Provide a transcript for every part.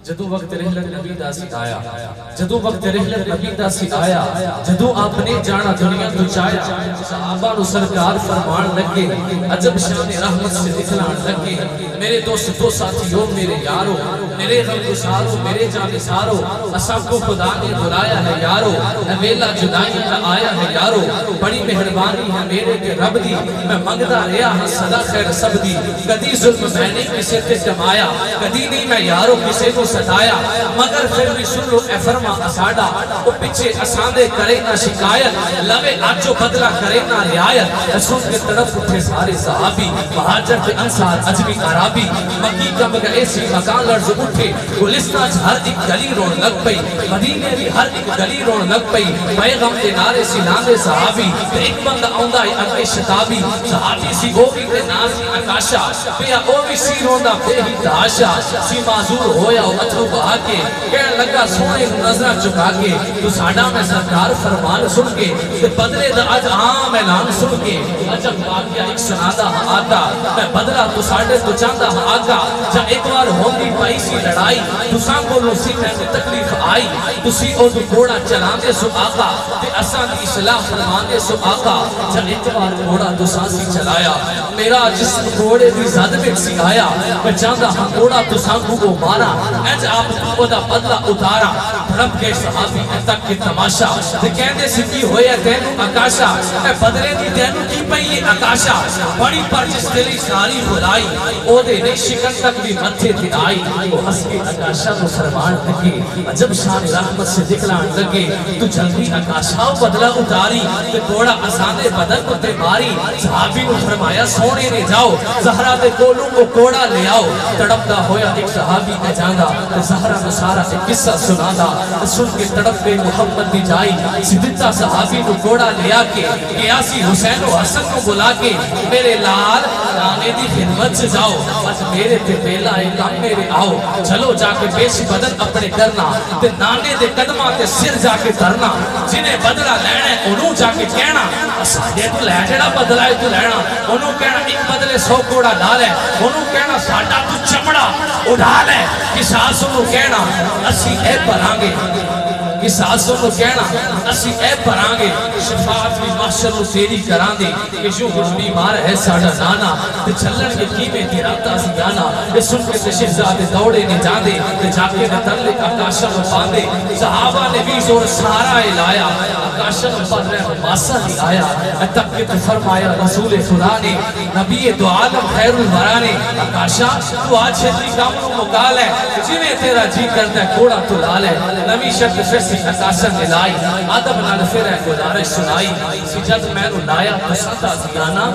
جدو وقت رحلت نبی دا سی آیا جدو وقت رحلت نبی دا سی آیا جدو آپ نے جانا دنیا تو چایا صحابہ نو سرکار فرمان لگے عجب شان رحمت سے دکھلان لگے میرے دوست دو ساتھیوں میرے یارو میرے غم گسارو میرے جان سارو اسب کو خدا نے بلایا ہے یارو ویلا جدائی کا آیا ہے یارو بڑی مہربانی ہے میرے کے رب دی میں منگدا رہا ہاں صدا خیر سب دی کدی ظلم میں نے کسے تے جمایا کدی نہیں میں یارو کسے کو ستایا مگر پھر بھی سن لو اے فرما اساڑا وہ پیچھے اساندے کرے نہ شکایت لوے آجو بدلہ کرے نہ رعایت سن کے طرف اٹھے سارے صحابی مہاجر کے انصار عجمی عرابی مکی کم گئے سی مکان لرز اٹھے گلستان ہر ایک گلی رون لگ پئی مدینے بھی ہر ایک گلی رون لگ پئی پیغم دے نارے سی لاندے صحابی ایک بند آندہ اندے شتابی صحابی سی وہ بھی تے نازی اکاشا پیا او بھی سی روندہ پہ ہی تاشا سی معذور ہویا اتھو بہا کے کہنے لگا سونے نظرہ چکا کے تو ساڑا میں سرکار فرمان سن کے بدلے دا آج عام اعلان سن کے عجب واقعہ ایک سنادہ آتا میں بدلا تو ساڑے تو چاندہ آگا جا ایک بار ہوگی پائی سی لڑائی تو ساں کو لوسی میں تکلیف آئی تو سی او تو گھوڑا چلاندے سو آقا تے اسان کی اصلاح فرماندے سو آقا جا ایک بار گھوڑا تو سانسی چلایا میرا جسم گھوڑے دی زد میں سی آیا میں چاندہ ہاں گھوڑا تو ساں کو مارا ایج آپ کو دا بدلہ اتارا رب کے صحابی تک کے تماشا تے کہندے سکی ہویا تینو اکاشا اے بدلے دی تینو کی پئی یہ اکاشا بڑی پر جس دلی ساری خدائی او دے نے شکن تک بھی متھے تھی آئی وہ ہس کے اکاشا کو فرمان لگے عجب شان رحمت سے دکھلان لگے تو جلدی اکاشا بدلہ اتاری تے گھوڑا آسانے بدل کو تے ماری صحابی کو فرمایا سونے نے جاؤ زہرہ دے کولوں کو کوڑا لے آؤ تڑپتا ہویا ایک صحابی نے جاندہ زہرہ کو سارا ایک قصہ سنادا سن کے تڑپ کے محمد دی جائی سدھتا صحابی کو کوڑا لیا کے قیاسی حسین و حسن کو بلا کے میرے لال نانے دی خدمت سے جاؤ بس میرے تے بیلا کام میرے آؤ چلو جا کے بیش بدن اپنے کرنا تے نانے دے قدمہ تے سر جا کے دھرنا جنہیں بدلہ لینے انہوں جا کے کہنا ساڑھے تو لے جڑا بدلہ ہے تو لینا انہوں کہنا ایک بدلے 100 کوڑا ڈالے انہوں کہنا ساڑھا تو چمڑا اڑا لے قصاصوں کو کہنا اسی اے پرانگے قصاصوں کو کہنا اسی اے پرانگے شفاعت بھی محشر و تیری کران دے کہ جو بیمار ہے ساڑھا نانا تے چلن کے کیمیں تیراتا سی جانا یہ سن کے تے شہزادے دوڑے نے جاندے تے جاکے نے ترلے کا کاشا میں باندے صحابہ نے بھی زور سارا لایا کاشا میں پڑھ رہے ماسا ہی آیا تب کہ فرمایا رسول خدا نے نبی دو عالم خیر الورا نے کاشا تو آج چھتری کاموں مقال ہے جنہیں تیرا جی کرتا ہے کوڑا تو لال ہے نبی شرط فرسی اکاسن نے لائی آدم نال پھر ہے گزارش سنائی سی جد میں نو لایا پسندہ زیانا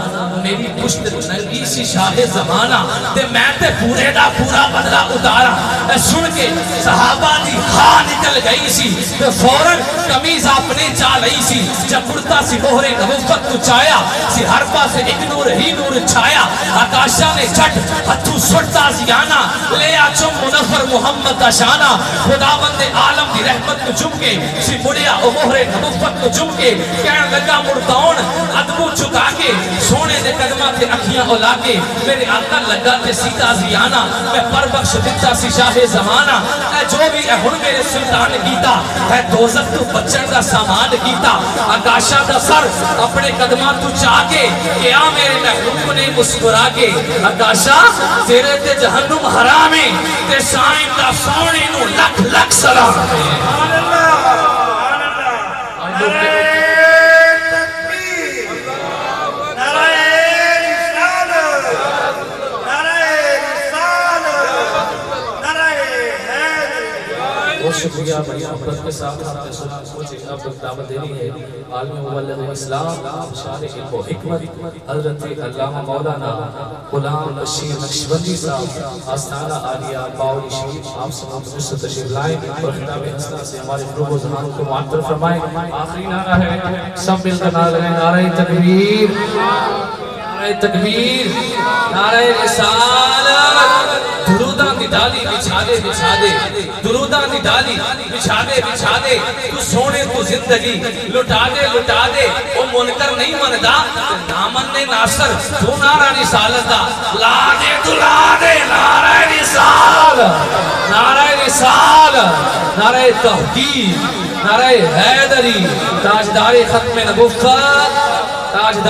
میری پشت ننگی سی شاہ زمانہ تے میں تے پورے دا پورا بدلہ اتارا سن کے صحابہ دی ہاں نکل گئی سی تے فوراں کمیز اپنے چا لئی سی جب پڑتا سی بہرے نبوت تو چایا سی ہر پاس ایک نور ہی نور چھایا آکاشا نے جھٹ ہتھو سٹتا زیانا لے آچو منفر محمد کا شانہ خداوند عالم دی رحمت کو جم کے سی مڑیا او مہرے نبوت کو جم کے کہنے لگا مردون ادبو چکا کے سونے دے قدمہ تے اکھیاں اولا کے میرے آقا لگا تے سیتا زیانا میں پر بخش دیتا سی شاہ زمانہ اے جو بھی اے ہن میرے سلطان گیتا اے دوزت تو بچن دا سامان گیتا آکاشا دا سر اپنے قدمہ تو چاہ کے کیا میرے محبوب نے مسکرا کے آکاشا تیرے تے جہنم حرامے تے سائن دا سونے نو لکھ لکھ سلام شکریہ بڑی محبت کے ساتھ آپ نے سنا مجھے اب دعوت دینی ہے عالم مبلغ اسلام شارح و حکمت حضرت علامہ مولانا غلام بشیر نقشبندی صاحب آستانہ عالیہ باوری شریف آپ سب سے تشریف لائیں اور خطاب حسنہ سے ہمارے قلوب و ذہان کو معطر فرمائیں آخری نعرہ ہے سب مل کر نعرہ لگائیں نعرہ تکبیر نعرہ تکبیر نعرہ رسالت درودان دی ڈالی بچھا دے درودان دی ڈالی بچھا دے تو سونے تو زندگی لٹا دے وہ منکر نہیں مندہ نامن نے ناصر تو نعرہ رسالت دا لا دے نعرہ رسالت وصال، نعرہ تحقیق، نعرہ حیدری، تاجدار ختم نبوت، تاجدار